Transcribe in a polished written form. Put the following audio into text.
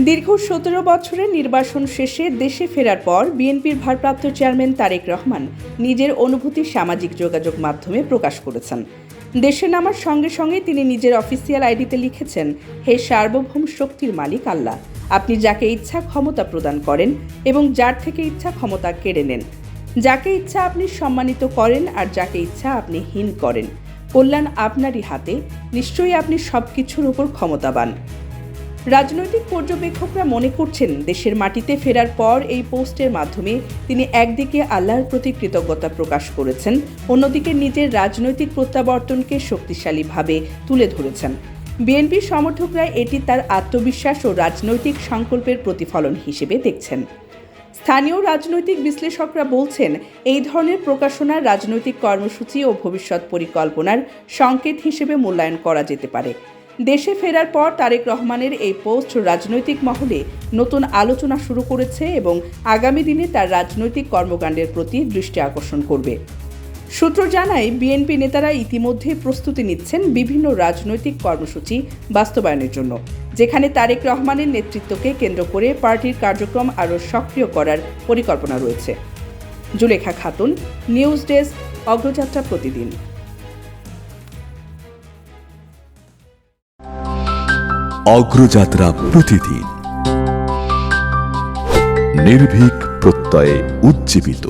দীর্ঘ ১৭ বছরের নির্বাসন শেষে দেশে ফেরার পর বিএনপির ভারপ্রাপ্ত চেয়ারম্যান তারেক রহমান নিজের অনুভূতি সামাজিক যোগাযোগ মাধ্যমে প্রকাশ করেছেন। দেশে নামার সঙ্গে সঙ্গে তিনি নিজের অফিসিয়াল আইডিতে লিখেছেন, হে সার্বভৌম শক্তির মালিক আল্লাহ, আপনি যাকে ইচ্ছা ক্ষমতা প্রদান করেন এবং যার থেকে ইচ্ছা ক্ষমতা কেড়ে নেন। যাকে ইচ্ছা আপনি সম্মানিত করেন আর যাকে ইচ্ছা আপনি হীন করেন। কল্যাণ আপনারই হাতে, নিশ্চয়ই আপনি সবকিছুর উপর ক্ষমতাবান। রাজনৈতিক পর্যবেক্ষকরা মনে করছেন, দেশের মাটিতে ফেরার পর এই পোস্টের মাধ্যমে তিনি একদিকে আল্লাহর প্রতি কৃতজ্ঞতা প্রকাশ করেছেন, অন্যদিকে নিজের রাজনৈতিক প্রত্যাবর্তনকে শক্তিশালীভাবে তুলে ধরেছেন। বিএনপির সমর্থকরা এটি তার আত্মবিশ্বাস ও রাজনৈতিক সংকল্পের প্রতিফলন হিসেবে দেখছেন। স্থানীয় রাজনৈতিক বিশ্লেষকরা বলছেন, এই ধরনের প্রকাশনা রাজনৈতিক কর্মসূচি ও ভবিষ্যৎ পরিকল্পনার সংকেত হিসেবে মূল্যায়ন করা যেতে পারে। দেশে ফেরার পর তারেক রহমানের এই পোস্ট রাজনৈতিক মহলে নতুন আলোচনা শুরু করেছে এবং আগামী দিনে তার রাজনৈতিক কর্মকাণ্ডের প্রতি দৃষ্টি আকর্ষণ করবে। সূত্র জানায়, বিএনপি নেতারা ইতিমধ্যে প্রস্তুতি নিচ্ছেন বিভিন্ন রাজনৈতিক কর্মসূচি বাস্তবায়নের জন্য, যেখানে তারেক রহমানের নেতৃত্বকে কেন্দ্র করে পার্টির কার্যক্রম আরও সক্রিয় করার পরিকল্পনা রয়েছে। জুলেখা খাতুন, নিউজ ডেস্ক, অগ্রযাত্রা প্রতিদিন। অগ্রযাত্রা প্রতিদিন, নির্ভীক প্রত্যয়ে উজ্জীবিত।